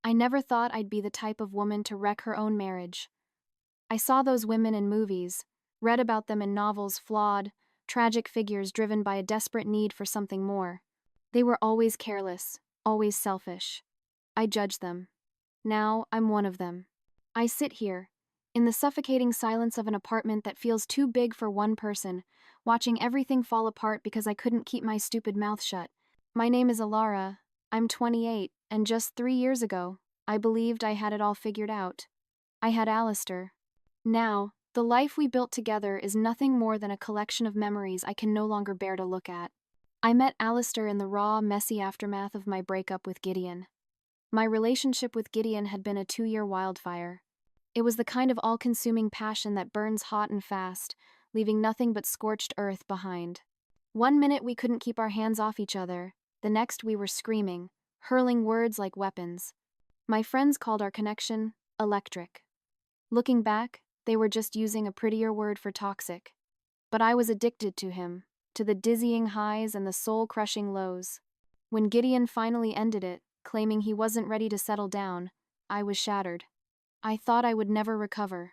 I never thought I'd be the type of woman to wreck her own marriage. I saw those women in movies, read about them in novels, flawed, tragic figures driven by a desperate need for something more. They were always careless, always selfish. I judged them. Now I'm one of them. I sit here, in the suffocating silence of an apartment that feels too big for one person, watching everything fall apart because I couldn't keep my stupid mouth shut. My name is Alara. I'm 28, and just 3 years ago, I believed I had it all figured out. I had Alistair. Now, the life we built together is nothing more than a collection of memories I can no longer bear to look at. I met Alistair in the raw, messy aftermath of my breakup with Gideon. My relationship with Gideon had been a 2-year wildfire. It was the kind of all-consuming passion that burns hot and fast, leaving nothing but scorched earth behind. One minute we couldn't keep our hands off each other, the next we were screaming, hurling words like weapons. My friends called our connection electric. Looking back, they were just using a prettier word for toxic. But I was addicted to him, to the dizzying highs and the soul-crushing lows. When Gideon finally ended it, claiming he wasn't ready to settle down, I was shattered. I thought I would never recover.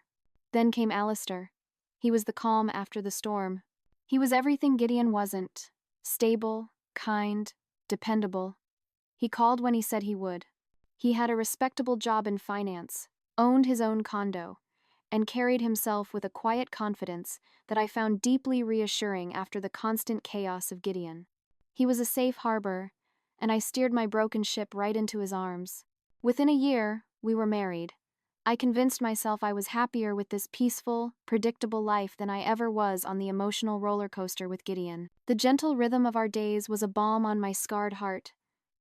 Then came Alistair. He was the calm after the storm. He was everything Gideon wasn't. Stable, kind, dependable. He called when he said he would. He had a respectable job in finance, owned his own condo, and carried himself with a quiet confidence that I found deeply reassuring after the constant chaos of Gideon. He was a safe harbor, and I steered my broken ship right into his arms. Within a year, we were married. I convinced myself I was happier with this peaceful, predictable life than I ever was on the emotional roller coaster with Gideon. The gentle rhythm of our days was a balm on my scarred heart.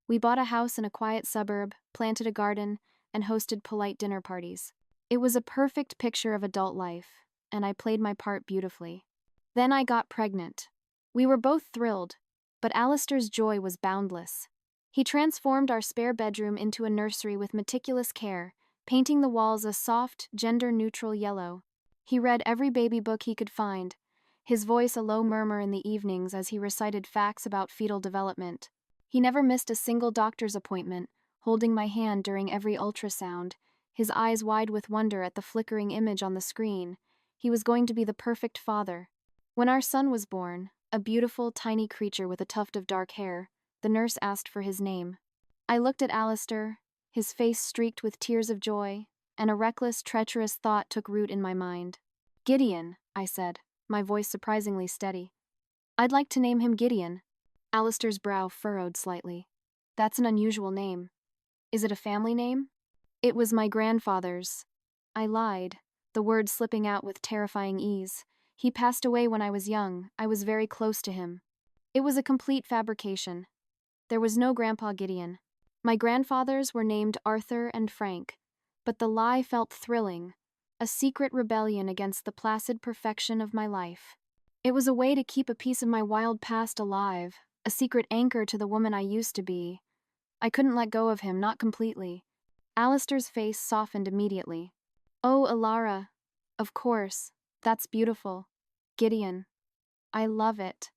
We bought a house in a quiet suburb, planted a garden, and hosted polite dinner parties. It was a perfect picture of adult life, and I played my part beautifully. Then I got pregnant. We were both thrilled, but Alistair's joy was boundless. He transformed our spare bedroom into a nursery with meticulous care, painting the walls a soft, gender-neutral yellow. He read every baby book he could find, his voice a low murmur in the evenings as he recited facts about fetal development. He never missed a single doctor's appointment, holding my hand during every ultrasound, his eyes wide with wonder at the flickering image on the screen. He was going to be the perfect father. When our son was born, a beautiful, tiny creature with a tuft of dark hair, the nurse asked for his name. I looked at Alistair, his face streaked with tears of joy, and a reckless, treacherous thought took root in my mind. Gideon, I said, my voice surprisingly steady. I'd like to name him Gideon. Alistair's brow furrowed slightly. That's an unusual name. Is it a family name? It was my grandfather's. I lied, the words slipping out with terrifying ease. He passed away when I was young. I was very close to him. It was a complete fabrication. There was no Grandpa Gideon. My grandfathers were named Arthur and Frank, but the lie felt thrilling, a secret rebellion against the placid perfection of my life. It was a way to keep a piece of my wild past alive, a secret anchor to the woman I used to be. I couldn't let go of him, not completely. Alistair's face softened immediately. Oh, Alara. Of course. That's beautiful. Gideon. I love it.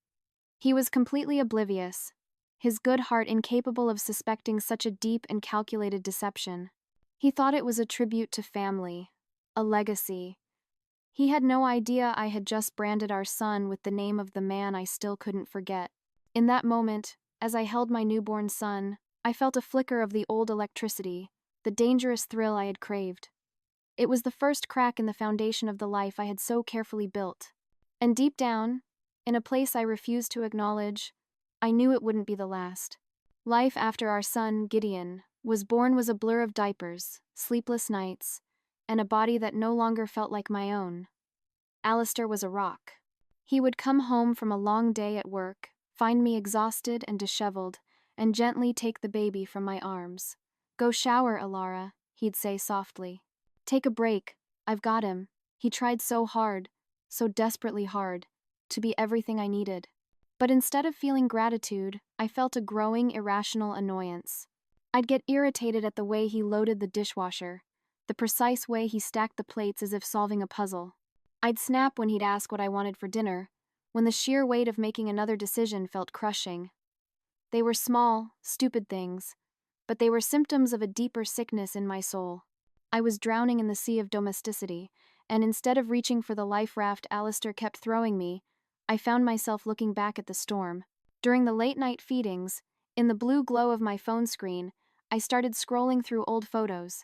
He was completely oblivious, his good heart incapable of suspecting such a deep and calculated deception. He thought it was a tribute to family, a legacy. He had no idea I had just branded our son with the name of the man I still couldn't forget. In that moment, as I held my newborn son, I felt a flicker of the old electricity, the dangerous thrill I had craved. It was the first crack in the foundation of the life I had so carefully built. And deep down, in a place I refused to acknowledge, I knew it wouldn't be the last. Life after our son, Gideon, was born was a blur of diapers, sleepless nights, and a body that no longer felt like my own. Alistair was a rock. He would come home from a long day at work, find me exhausted and disheveled, and gently take the baby from my arms. Go shower, Alara, he'd say softly. Take a break, I've got him. He tried so hard, so desperately hard, to be everything I needed. But instead of feeling gratitude, I felt a growing, irrational annoyance. I'd get irritated at the way he loaded the dishwasher, the precise way he stacked the plates as if solving a puzzle. I'd snap when he'd ask what I wanted for dinner, when the sheer weight of making another decision felt crushing. They were small, stupid things, but they were symptoms of a deeper sickness in my soul. I was drowning in the sea of domesticity, and instead of reaching for the life raft Alistair kept throwing me, I found myself looking back at the storm. During the late-night feedings, in the blue glow of my phone screen, I started scrolling through old photos.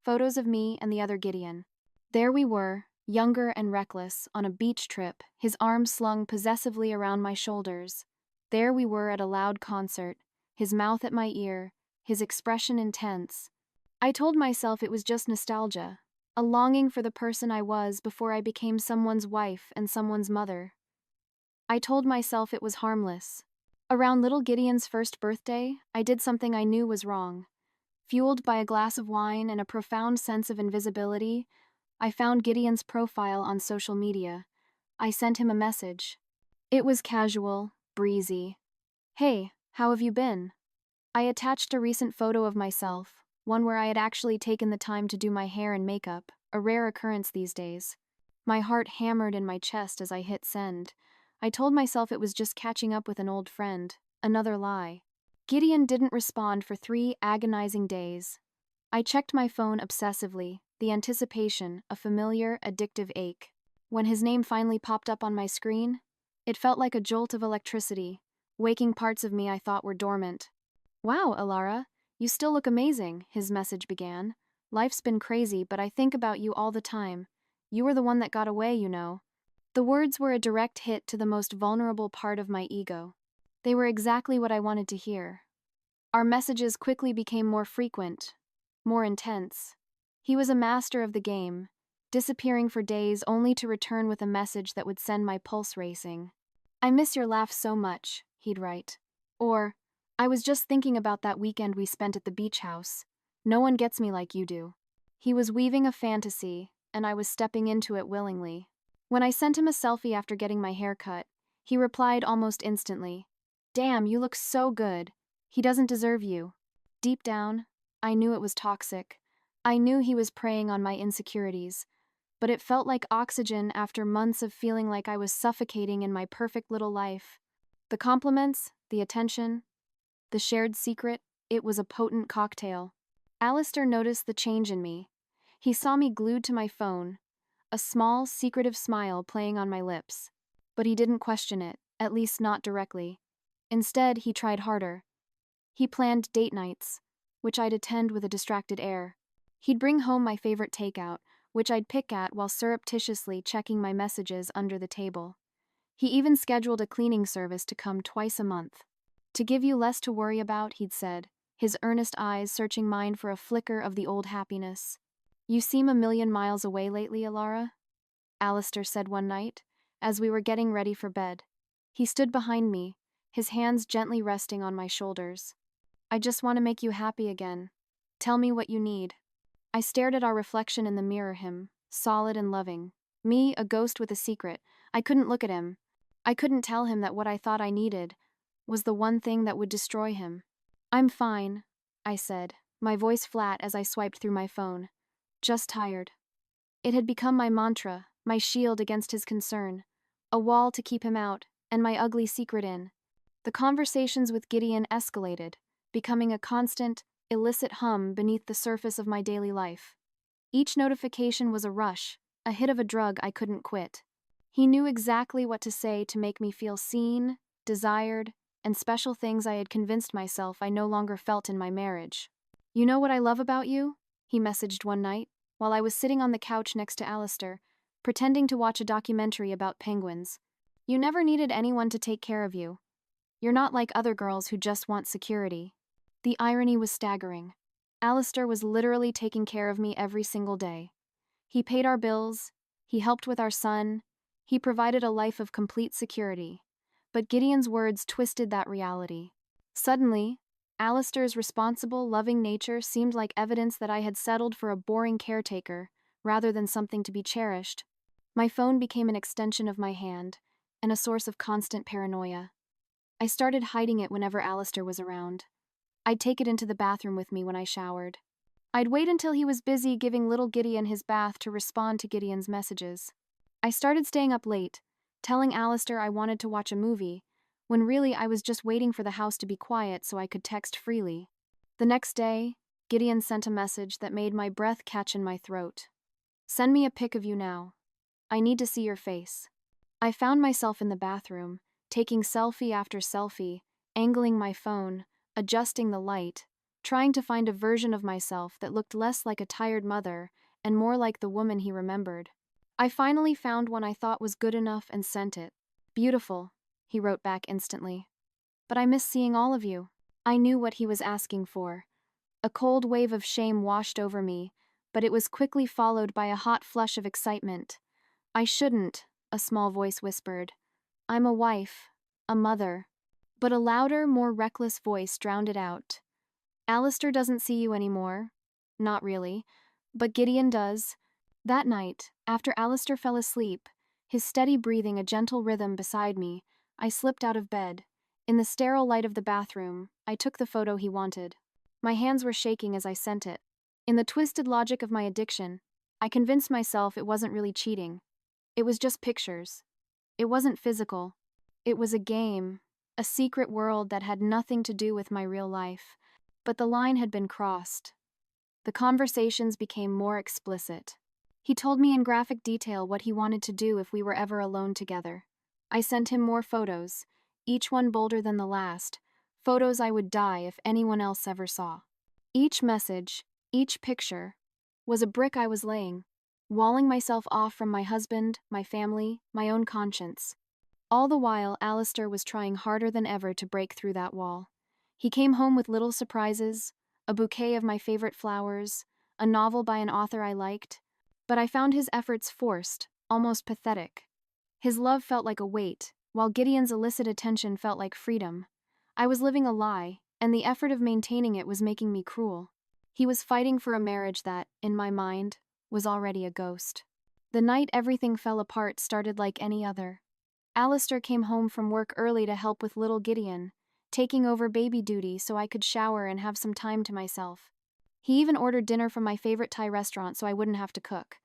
Photos of me and the other Gideon. There we were, younger and reckless, on a beach trip, his arms slung possessively around my shoulders. There we were at a loud concert, his mouth at my ear, his expression intense. I told myself it was just nostalgia, a longing for the person I was before I became someone's wife and someone's mother. I told myself it was harmless. Around little Gideon's first birthday, I did something I knew was wrong. Fueled by a glass of wine and a profound sense of invisibility, I found Gideon's profile on social media. I sent him a message. It was casual, breezy. "Hey, how have you been?" I attached a recent photo of myself, one where I had actually taken the time to do my hair and makeup, a rare occurrence these days. My heart hammered in my chest as I hit send. I told myself it was just catching up with an old friend. Another lie. Gideon didn't respond for 3 agonizing days. I checked my phone obsessively, the anticipation, a familiar, addictive ache. When his name finally popped up on my screen, it felt like a jolt of electricity, waking parts of me I thought were dormant. "Wow, Alara, you still look amazing," his message began. "Life's been crazy, but I think about you all the time. You were the one that got away, you know." The words were a direct hit to the most vulnerable part of my ego. They were exactly what I wanted to hear. Our messages quickly became more frequent, more intense. He was a master of the game, disappearing for days only to return with a message that would send my pulse racing. "I miss your laugh so much," he'd write. Or, "I was just thinking about that weekend we spent at the beach house. No one gets me like you do." He was weaving a fantasy, and I was stepping into it willingly. When I sent him a selfie after getting my hair cut, he replied almost instantly, "Damn, you look so good. He doesn't deserve you." Deep down, I knew it was toxic. I knew he was preying on my insecurities, but it felt like oxygen after months of feeling like I was suffocating in my perfect little life. The compliments, the attention, the shared secret, it was a potent cocktail. Alistair noticed the change in me. He saw me glued to my phone, a small, secretive smile playing on my lips. But he didn't question it, at least not directly. Instead, he tried harder. He planned date nights, which I'd attend with a distracted air. He'd bring home my favorite takeout, which I'd pick at while surreptitiously checking my messages under the table. He even scheduled a cleaning service to come twice a month. "To give you less to worry about," he'd said, his earnest eyes searching mine for a flicker of the old happiness. "You seem a million miles away lately, Alara," Alistair said one night, as we were getting ready for bed. He stood behind me, his hands gently resting on my shoulders. "I just want to make you happy again. Tell me what you need." I stared at our reflection in the mirror, him, solid and loving. Me, a ghost with a secret. I couldn't look at him. I couldn't tell him that what I thought I needed was the one thing that would destroy him. "I'm fine," I said, my voice flat as I swiped through my phone. "Just tired." It had become my mantra, my shield against his concern, a wall to keep him out, and my ugly secret in. The conversations with Gideon escalated, becoming a constant, illicit hum beneath the surface of my daily life. Each notification was a rush, a hit of a drug I couldn't quit. He knew exactly what to say to make me feel seen, desired, and special things I had convinced myself I no longer felt in my marriage. "You know what I love about you?" he messaged one night, while I was sitting on the couch next to Alistair, pretending to watch a documentary about penguins. "You never needed anyone to take care of you. You're not like other girls who just want security." The irony was staggering. Alistair was literally taking care of me every single day. He paid our bills, he helped with our son, he provided a life of complete security. But Gideon's words twisted that reality. Suddenly, Alistair's responsible, loving nature seemed like evidence that I had settled for a boring caretaker, rather than something to be cherished. My phone became an extension of my hand, and a source of constant paranoia. I started hiding it whenever Alistair was around. I'd take it into the bathroom with me when I showered. I'd wait until he was busy giving little Gideon his bath to respond to Gideon's messages. I started staying up late, telling Alistair I wanted to watch a movie, when really I was just waiting for the house to be quiet so I could text freely. The next day, Gideon sent a message that made my breath catch in my throat. Send me a pic of you now. I need to see your face. I found myself in the bathroom, taking selfie after selfie, angling my phone, adjusting the light, trying to find a version of myself that looked less like a tired mother and more like the woman he remembered. I finally found one I thought was good enough and sent it. Beautiful, he wrote back instantly. But I miss seeing all of you. I knew what he was asking for. A cold wave of shame washed over me, but it was quickly followed by a hot flush of excitement. I shouldn't, a small voice whispered. I'm a wife, a mother. But a louder, more reckless voice drowned it out. Alistair doesn't see you anymore. Not really. But Gideon does. That night, after Alistair fell asleep, his steady breathing a gentle rhythm beside me, I slipped out of bed. In the sterile light of the bathroom, I took the photo he wanted. My hands were shaking as I sent it. In the twisted logic of my addiction, I convinced myself it wasn't really cheating. It was just pictures. It wasn't physical. It was a game, a secret world that had nothing to do with my real life. But the line had been crossed. The conversations became more explicit. He told me in graphic detail what he wanted to do if we were ever alone together. I sent him more photos, each one bolder than the last, photos I would die if anyone else ever saw. Each message, each picture, was a brick I was laying, walling myself off from my husband, my family, my own conscience. All the while, Alistair was trying harder than ever to break through that wall. He came home with little surprises, a bouquet of my favorite flowers, a novel by an author I liked, but I found his efforts forced, almost pathetic. His love felt like a weight, while Gideon's illicit attention felt like freedom. I was living a lie, and the effort of maintaining it was making me cruel. He was fighting for a marriage that, in my mind, was already a ghost. The night everything fell apart started like any other. Alistair came home from work early to help with little Gideon, taking over baby duty so I could shower and have some time to myself. He even ordered dinner from my favorite Thai restaurant so I wouldn't have to cook.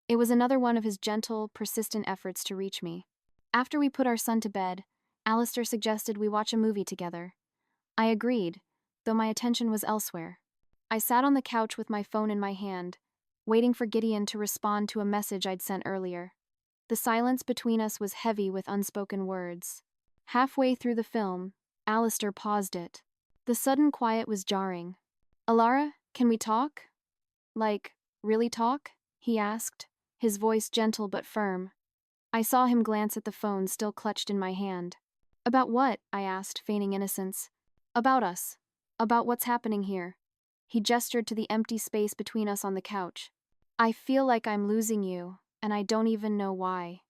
It was another one of his gentle, persistent efforts to reach me. After we put our son to bed, Alistair suggested we watch a movie together. I agreed, though my attention was elsewhere. I sat on the couch with my phone in my hand, waiting for Gideon to respond to a message I'd sent earlier. The silence between us was heavy with unspoken words. Halfway through the film, Alistair paused it. The sudden quiet was jarring. Alara, can we talk? Like, really talk? He asked, his voice gentle but firm. I saw him glance at the phone still clutched in my hand. About what? I asked, feigning innocence. About us. About what's happening here. He gestured to the empty space between us on the couch. I feel like I'm losing you, and I don't even know why.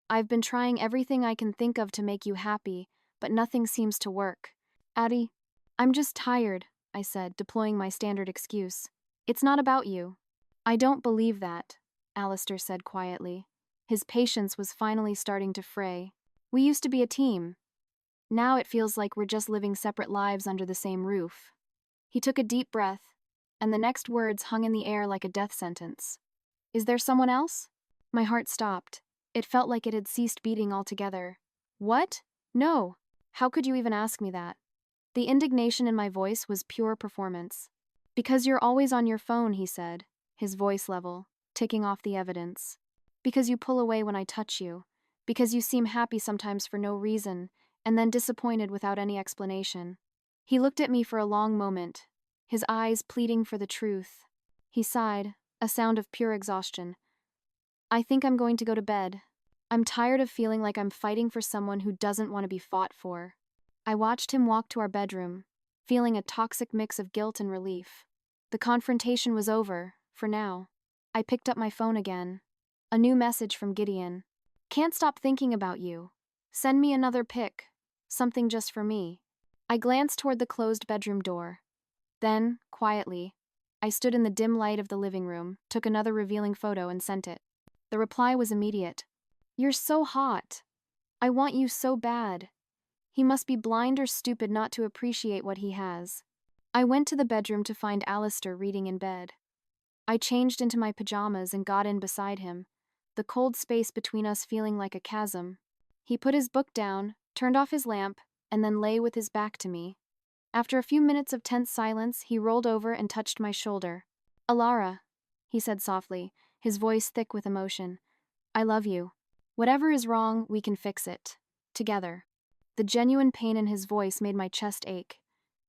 I've been trying everything I can think of to make you happy, but nothing seems to work. Addie, I'm just tired, I said, deploying my standard excuse. It's not about you. I don't believe that, Alistair said quietly. His patience was finally starting to fray. We used to be a team. Now it feels like we're just living separate lives under the same roof. He took a deep breath, and the next words hung in the air like a death sentence. Is there someone else? My heart stopped. It felt like it had ceased beating altogether. What? No. How could you even ask me that? The indignation in my voice was pure performance. Because you're always on your phone, he said, his voice level, ticking off the evidence. Because you pull away when I touch you. Because you seem happy sometimes for no reason, and then disappointed without any explanation. He looked at me for a long moment, his eyes pleading for the truth. He sighed, a sound of pure exhaustion. I think I'm going to go to bed. I'm tired of feeling like I'm fighting for someone who doesn't want to be fought for. I watched him walk to our bedroom, feeling a toxic mix of guilt and relief. The confrontation was over, for now. I picked up my phone again. A new message from Gideon. Can't stop thinking about you. Send me another pic. Something just for me. I glanced toward the closed bedroom door. Then, quietly, I stood in the dim light of the living room, took another revealing photo and sent it. The reply was immediate. You're so hot. I want you so bad. He must be blind or stupid not to appreciate what he has. I went to the bedroom to find Alistair reading in bed. I changed into my pajamas and got in beside him, the cold space between us feeling like a chasm. He put his book down, turned off his lamp, and then lay with his back to me. After a few minutes of tense silence, he rolled over and touched my shoulder. Alara, he said softly, his voice thick with emotion. I love you. Whatever is wrong, we can fix it. Together. The genuine pain in his voice made my chest ache.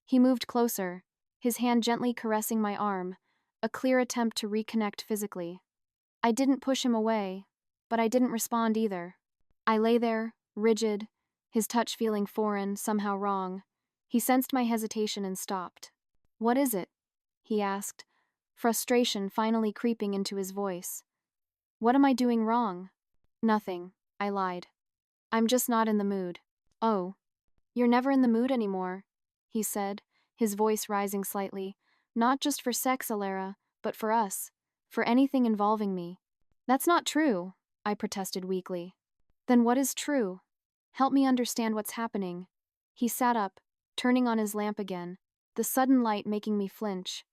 He moved closer, his hand gently caressing my arm, a clear attempt to reconnect physically. I didn't push him away, but I didn't respond either. I lay there, rigid, his touch feeling foreign, somehow wrong. He sensed my hesitation and stopped. What is it? He asked, frustration finally creeping into his voice. What am I doing wrong? Nothing, I lied. I'm just not in the mood. Oh, you're never in the mood anymore, he said, his voice rising slightly. Not just for sex, Alara, but for us. For anything involving me. That's not true, I protested weakly. Then what is true? Help me understand what's happening. He sat up, turning on his lamp again, the sudden light making me flinch.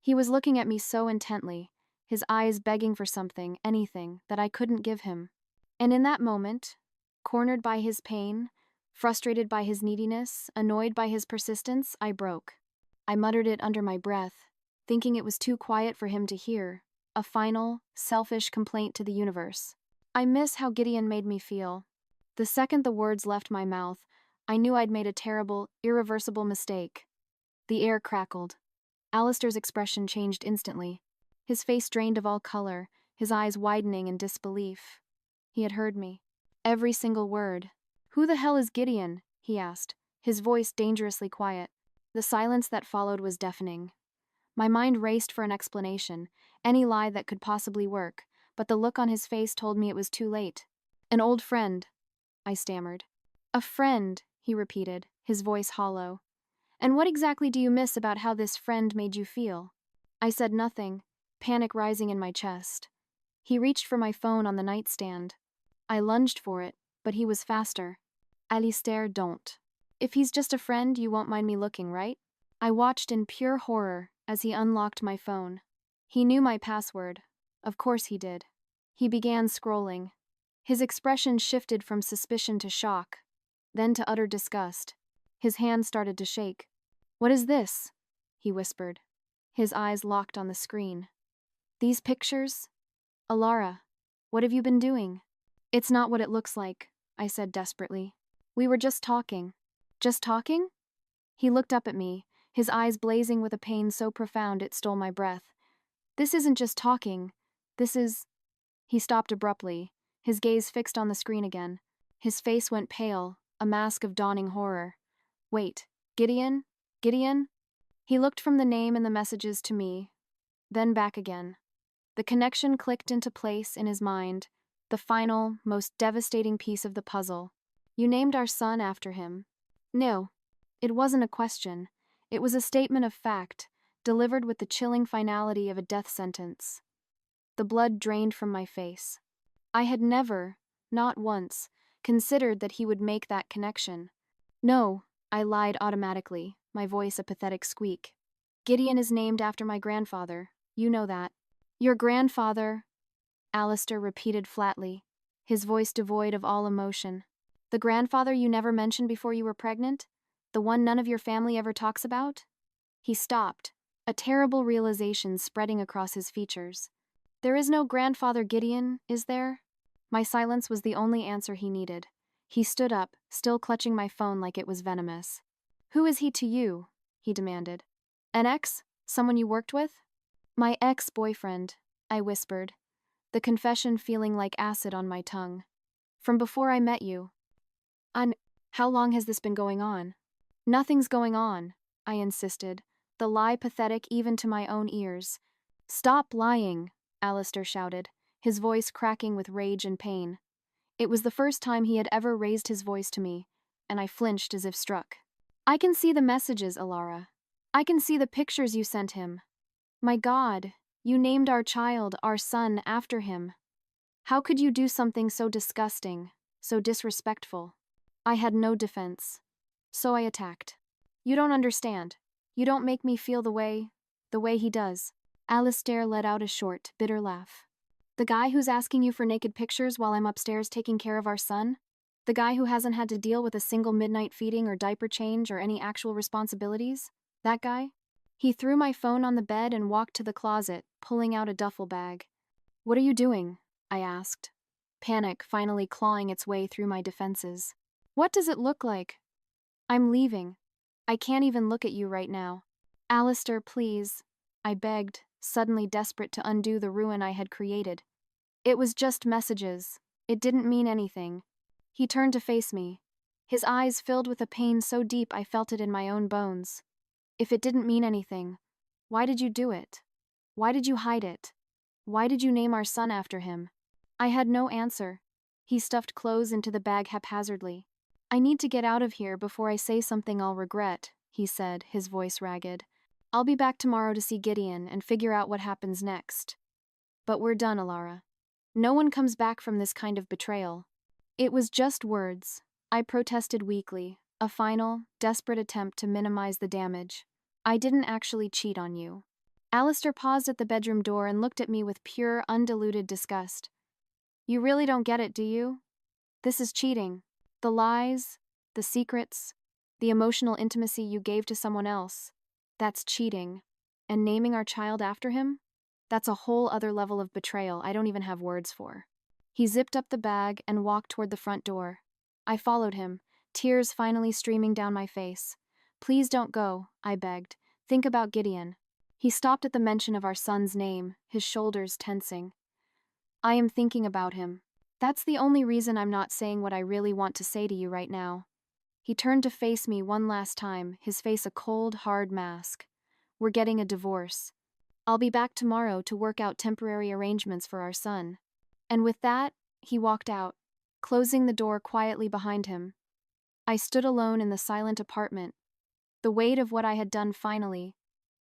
He was looking at me so intently, his eyes begging for something, anything, that I couldn't give him. And in that moment, cornered by his pain, frustrated by his neediness, annoyed by his persistence, I broke. I muttered it under my breath, thinking it was too quiet for him to hear, a final, selfish complaint to the universe. I miss how Gideon made me feel. The second the words left my mouth, I knew I'd made a terrible, irreversible mistake. The air crackled. Alistair's expression changed instantly. His face drained of all color, his eyes widening in disbelief. He had heard me. Every single word. Who the hell is Gideon? He asked, his voice dangerously quiet. The silence that followed was deafening. My mind raced for an explanation, any lie that could possibly work, but the look on his face told me it was too late. An old friend, I stammered. A friend, he repeated, his voice hollow. And what exactly do you miss about how this friend made you feel? I said nothing, panic rising in my chest. He reached for my phone on the nightstand. I lunged for it, but he was faster. Alistair, don't. If he's just a friend, you won't mind me looking, right? I watched in pure horror as he unlocked my phone. He knew my password. Of course he did. He began scrolling. His expression shifted from suspicion to shock, then to utter disgust. His hand started to shake. What is this? He whispered. His eyes locked on the screen. These pictures? Alara, what have you been doing? It's not what it looks like, I said desperately. We were just talking. Just talking? He looked up at me, his eyes blazing with a pain so profound it stole my breath. This isn't just talking. This is... He stopped abruptly, his gaze fixed on the screen again. His face went pale, a mask of dawning horror. Wait, Gideon? Gideon? He looked from the name in the messages to me, then back again. The connection clicked into place in his mind, the final, most devastating piece of the puzzle. You named our son after him. No, it wasn't a question. It was a statement of fact, delivered with the chilling finality of a death sentence. The blood drained from my face. I had never, not once, considered that he would make that connection. No, I lied automatically, my voice a pathetic squeak. Gideon is named after my grandfather. You know that. Your grandfather, Alistair repeated flatly, his voice devoid of all emotion. The grandfather you never mentioned before you were pregnant? The one none of your family ever talks about? He stopped, a terrible realization spreading across his features. There is no grandfather Gideon, is there? My silence was the only answer he needed. He stood up, still clutching my phone like it was venomous. Who is he to you? He demanded. An ex? Someone you worked with? My ex-boyfriend, I whispered, the confession feeling like acid on my tongue. From before I met you. How long has this been going on? Nothing's going on, I insisted, the lie pathetic even to my own ears. Stop lying, Alistair shouted, his voice cracking with rage and pain. It was the first time he had ever raised his voice to me, and I flinched as if struck. I can see the messages, Alara. I can see the pictures you sent him. My God, you named our child, our son, after him. How could you do something so disgusting, so disrespectful? I had no defense, so I attacked. You don't understand. You don't make me feel the way he does. Alistair let out a short, bitter laugh. The guy who's asking you for naked pictures while I'm upstairs taking care of our son? The guy who hasn't had to deal with a single midnight feeding or diaper change or any actual responsibilities? That guy? He threw my phone on the bed and walked to the closet, pulling out a duffel bag. "What are you doing?" I asked, panic finally clawing its way through my defenses. "What does it look like?" "I'm leaving. I can't even look at you right now." "Alistair, please," I begged, suddenly desperate to undo the ruin I had created. "It was just messages. It didn't mean anything." He turned to face me, his eyes filled with a pain so deep I felt it in my own bones. "If it didn't mean anything, why did you do it? Why did you hide it? Why did you name our son after him?" I had no answer. He stuffed clothes into the bag haphazardly. "I need to get out of here before I say something I'll regret," he said, his voice ragged. "I'll be back tomorrow to see Gideon and figure out what happens next. But we're done, Alara. No one comes back from this kind of betrayal." It was just words. I protested weakly, a final, desperate attempt to minimize the damage. "I didn't actually cheat on you." Alistair paused at the bedroom door and looked at me with pure, undiluted disgust. "You really don't get it, do you? This is cheating. The lies, the secrets, the emotional intimacy you gave to someone else. That's cheating. And naming our child after him? That's a whole other level of betrayal I don't even have words for." He zipped up the bag and walked toward the front door. I followed him, tears finally streaming down my face. "Please don't go," I begged. "Think about Gideon." He stopped at the mention of our son's name, his shoulders tensing. "I am thinking about him. That's the only reason I'm not saying what I really want to say to you right now." He turned to face me one last time, his face a cold, hard mask. "We're getting a divorce. I'll be back tomorrow to work out temporary arrangements for our son." And with that, he walked out, closing the door quietly behind him. I stood alone in the silent apartment, the weight of what I had done finally,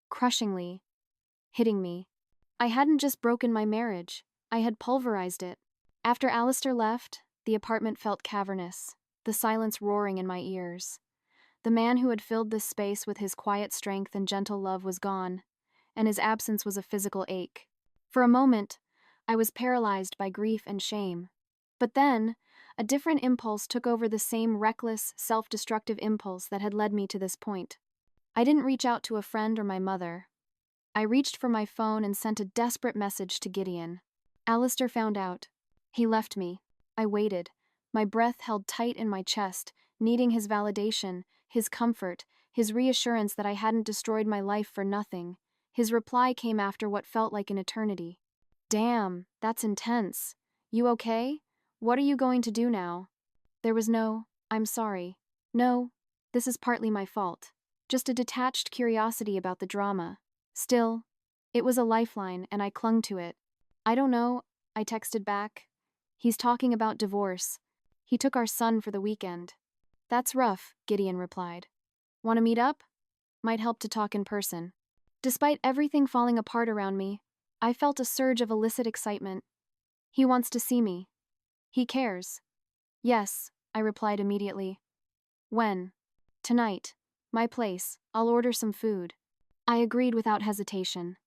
crushingly, hitting me. I hadn't just broken my marriage, I had pulverized it. After Alistair left, the apartment felt cavernous, the silence roaring in my ears. The man who had filled this space with his quiet strength and gentle love was gone, and his absence was a physical ache. For a moment, I was paralyzed by grief and shame. But then, a different impulse took over the same reckless, self-destructive impulse that had led me to this point. I didn't reach out to a friend or my mother. I reached for my phone and sent a desperate message to Gideon. Alistair found out. He left me. I waited, my breath held tight in my chest, needing his validation, his comfort, his reassurance that I hadn't destroyed my life for nothing. His reply came after what felt like an eternity. "Damn, that's intense. You okay? What are you going to do now?" There was no, "I'm sorry." No, "This is partly my fault." Just a detached curiosity about the drama. Still, it was a lifeline and I clung to it. "I don't know," I texted back. "He's talking about divorce. He took our son for the weekend." "That's rough," Gideon replied. "Want to meet up? Might help to talk in person." Despite everything falling apart around me, I felt a surge of illicit excitement. He wants to see me. He cares. "Yes," I replied immediately. "When?" "Tonight. My place. I'll order some food." I agreed without hesitation.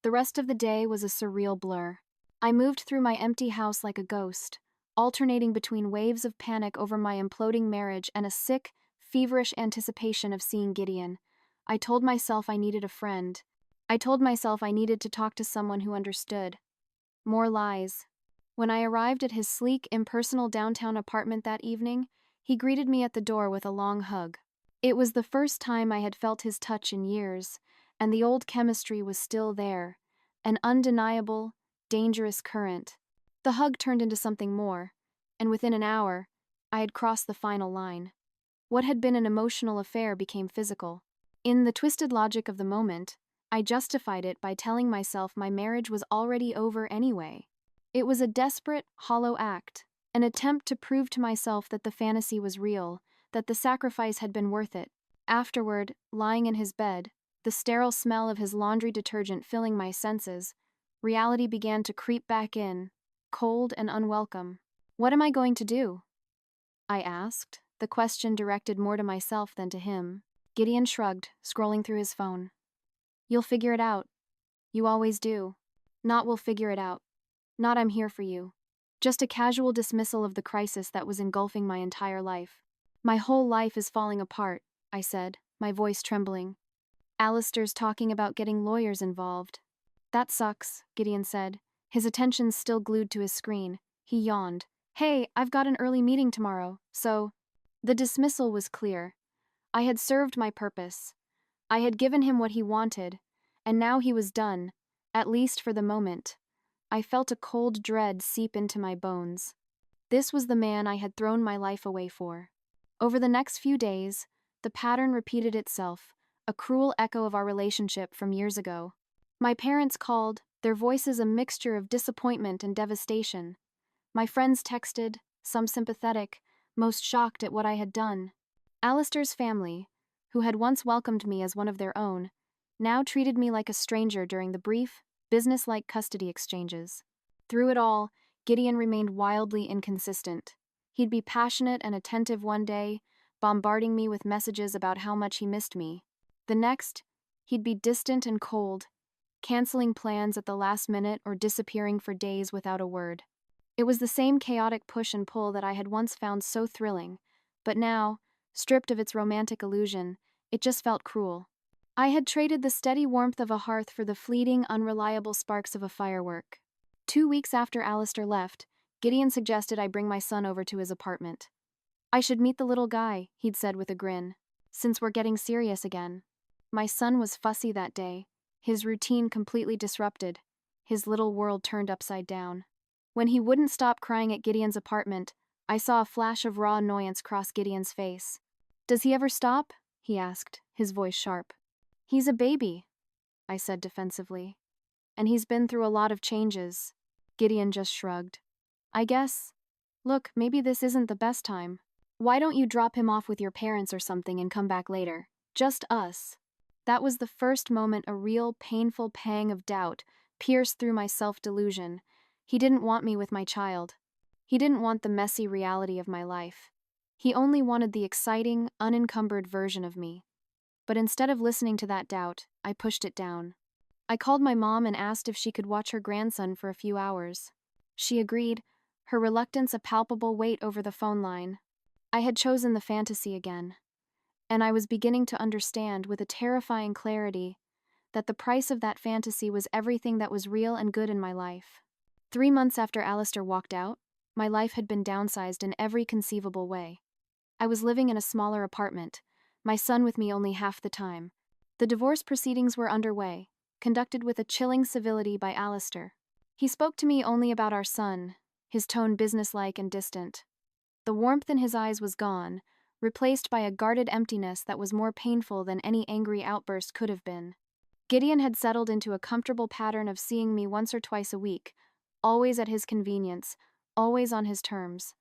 The rest of the day was a surreal blur. I moved through my empty house like a ghost, alternating between waves of panic over my imploding marriage and a sick, feverish anticipation of seeing Gideon. I told myself I needed a friend. I told myself I needed to talk to someone who understood. More lies. When I arrived at his sleek, impersonal downtown apartment that evening, he greeted me at the door with a long hug. It was the first time I had felt his touch in years, and the old chemistry was still there, an undeniable, dangerous current. The hug turned into something more, and within an hour, I had crossed the final line. What had been an emotional affair became physical. In the twisted logic of the moment, I justified it by telling myself my marriage was already over anyway. It was a desperate, hollow act, an attempt to prove to myself that the fantasy was real, that the sacrifice had been worth it. Afterward, lying in his bed, the sterile smell of his laundry detergent filling my senses, reality began to creep back in, cold and unwelcome. "What am I going to do?" I asked, the question directed more to myself than to him. Gideon shrugged, scrolling through his phone. "You'll figure it out. You always do. Not we'll figure it out. Not I'm here for you. Just a casual dismissal of the crisis that was engulfing my entire life. My whole life is falling apart, I said, my voice trembling. Alistair's talking about getting lawyers involved. That sucks, Gideon said, his attention still glued to his screen. He yawned. Hey, I've got an early meeting tomorrow, so. The dismissal was clear. I had served my purpose. I had given him what he wanted, and now he was done, at least for the moment. I felt a cold dread seep into my bones. This was the man I had thrown my life away for. Over the next few days, the pattern repeated itself, a cruel echo of our relationship from years ago. My parents called, their voices a mixture of disappointment and devastation. My friends texted, some sympathetic, most shocked at what I had done. Alistair's family, who had once welcomed me as one of their own, now treated me like a stranger during the brief, business-like custody exchanges. Through it all, Gideon remained wildly inconsistent. He'd be passionate and attentive one day, bombarding me with messages about how much he missed me. The next, he'd be distant and cold, canceling plans at the last minute or disappearing for days without a word. It was the same chaotic push and pull that I had once found so thrilling, but now, stripped of its romantic illusion, it just felt cruel. I had traded the steady warmth of a hearth for the fleeting, unreliable sparks of a firework. 2 weeks after Alistair left, Gideon suggested I bring my son over to his apartment. I should meet the little guy, he'd said with a grin, since we're getting serious again. My son was fussy that day, his routine completely disrupted, his little world turned upside down. When he wouldn't stop crying at Gideon's apartment, I saw a flash of raw annoyance cross Gideon's face. Does he ever stop? He asked, his voice sharp. He's a baby, I said defensively. And he's been through a lot of changes. Gideon just shrugged. I guess. Look, maybe this isn't the best time. Why don't you drop him off with your parents or something and come back later? Just us. That was the first moment a real, painful pang of doubt pierced through my self-delusion. He didn't want me with my child. He didn't want the messy reality of my life. He only wanted the exciting, unencumbered version of me. But instead of listening to that doubt, I pushed it down. I called my mom and asked if she could watch her grandson for a few hours. She agreed, her reluctance a palpable weight over the phone line. I had chosen the fantasy again. And I was beginning to understand with a terrifying clarity that the price of that fantasy was everything that was real and good in my life. 3 months after Alistair walked out, my life had been downsized in every conceivable way. I was living in a smaller apartment, my son with me only half the time. The divorce proceedings were underway, conducted with a chilling civility by Alistair. He spoke to me only about our son, his tone businesslike and distant. The warmth in his eyes was gone, replaced by a guarded emptiness that was more painful than any angry outburst could have been. Gideon had settled into a comfortable pattern of seeing me once or twice a week, always at his convenience, always on his terms.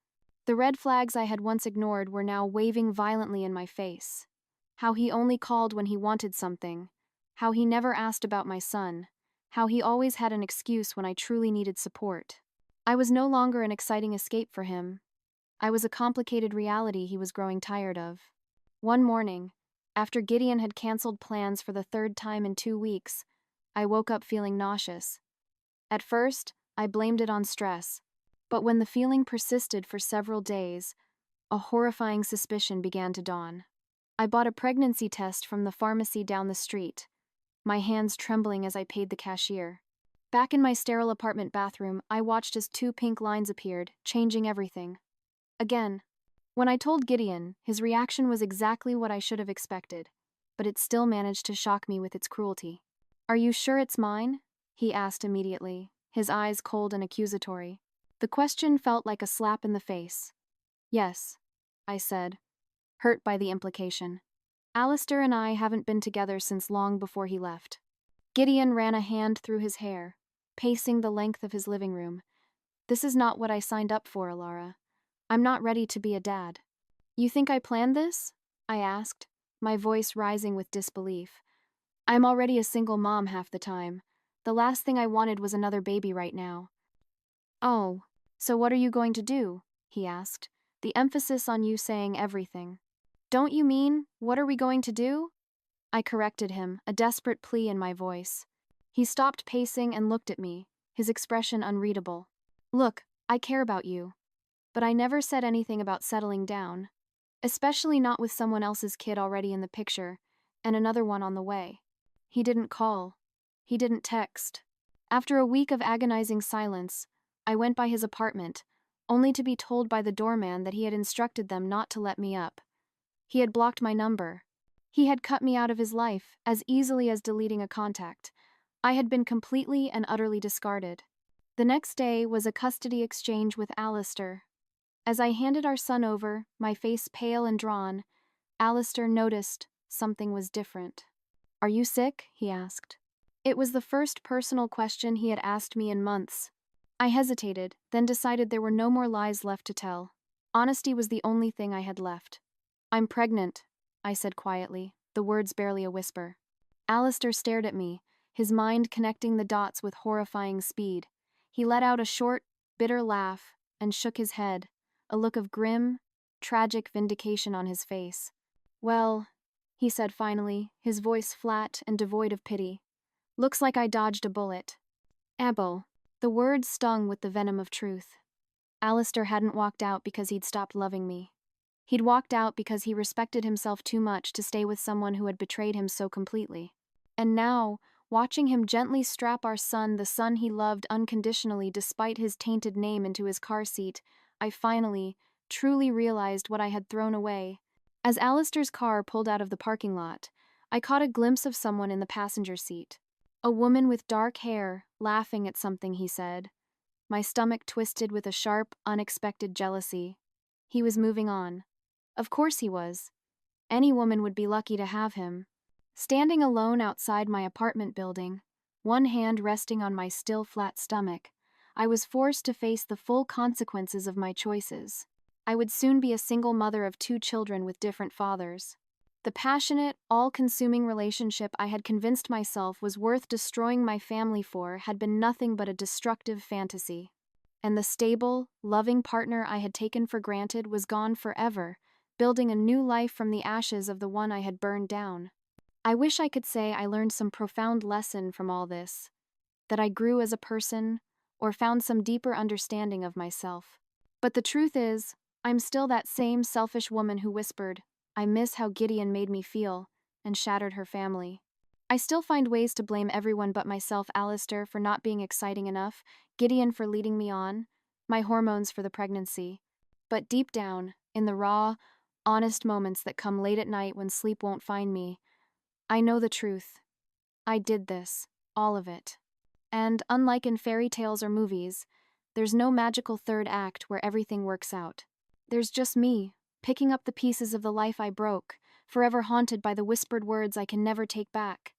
The red flags I had once ignored were now waving violently in my face. How he only called when he wanted something. How he never asked about my son. How he always had an excuse when I truly needed support. I was no longer an exciting escape for him. I was a complicated reality he was growing tired of. One morning, after Gideon had canceled plans for the 3rd time in 2 weeks, I woke up feeling nauseous. At first, I blamed it on stress, but when the feeling persisted for several days, a horrifying suspicion began to dawn. I bought a pregnancy test from the pharmacy down the street, my hands trembling as I paid the cashier. Back in my sterile apartment bathroom, I watched as 2 pink lines appeared, changing everything. Again. When I told Gideon, his reaction was exactly what I should have expected, but it still managed to shock me with its cruelty. Are you sure it's mine? He asked immediately, his eyes cold and accusatory. The question felt like a slap in the face. Yes, I said, hurt by the implication. Alistair and I haven't been together since long before he left. Gideon ran a hand through his hair, pacing the length of his living room. This is not what I signed up for, Alara. I'm not ready to be a dad. You think I planned this? I asked, my voice rising with disbelief. I'm already a single mom half the time. The last thing I wanted was another baby right now. Oh, so what are you going to do? He asked, the emphasis on you saying everything. Don't you mean, what are we going to do? I corrected him, a desperate plea in my voice. He stopped pacing and looked at me, his expression unreadable. Look, I care about you. But I never said anything about settling down. Especially not with someone else's kid already in the picture, and another one on the way. He didn't call. He didn't text. After a week of agonizing silence, I went by his apartment, only to be told by the doorman that he had instructed them not to let me up. He had blocked my number. He had cut me out of his life as easily as deleting a contact. I had been completely and utterly discarded. The next day was a custody exchange with Alistair. As I handed our son over, my face pale and drawn, Alistair noticed something was different. "Are you sick?" he asked. It was the first personal question he had asked me in months. I hesitated, then decided there were no more lies left to tell. Honesty was the only thing I had left. "I'm pregnant," I said quietly, the words barely a whisper. Alistair stared at me, his mind connecting the dots with horrifying speed. He let out a short, bitter laugh and shook his head, a look of grim, tragic vindication on his face. "Well," he said finally, his voice flat and devoid of pity. "Looks like I dodged a bullet." Abo. The words stung with the venom of truth. Alistair hadn't walked out because he'd stopped loving me. He'd walked out because he respected himself too much to stay with someone who had betrayed him so completely. And now, watching him gently strap our son, the son he loved unconditionally despite his tainted name, into his car seat, I finally, truly realized what I had thrown away. As Alistair's car pulled out of the parking lot, I caught a glimpse of someone in the passenger seat. A woman with dark hair, laughing at something he said. My stomach twisted with a sharp, unexpected jealousy. He was moving on. Of course he was. Any woman would be lucky to have him. Standing alone outside my apartment building, one hand resting on my still flat stomach, I was forced to face the full consequences of my choices. I would soon be a single mother of 2 children with different fathers. The passionate, all-consuming relationship I had convinced myself was worth destroying my family for had been nothing but a destructive fantasy. And the stable, loving partner I had taken for granted was gone forever, building a new life from the ashes of the one I had burned down. I wish I could say I learned some profound lesson from all this, that I grew as a person, or found some deeper understanding of myself. But the truth is, I'm still that same selfish woman who whispered, "I miss how Gideon made me feel," and shattered her family. I still find ways to blame everyone but myself: Alistair for not being exciting enough, Gideon for leading me on, my hormones for the pregnancy. But deep down, in the raw, honest moments that come late at night when sleep won't find me, I know the truth. I did this, all of it. And, unlike in fairy tales or movies, there's no magical third act where everything works out. There's just me, picking up the pieces of the life I broke, forever haunted by the whispered words I can never take back.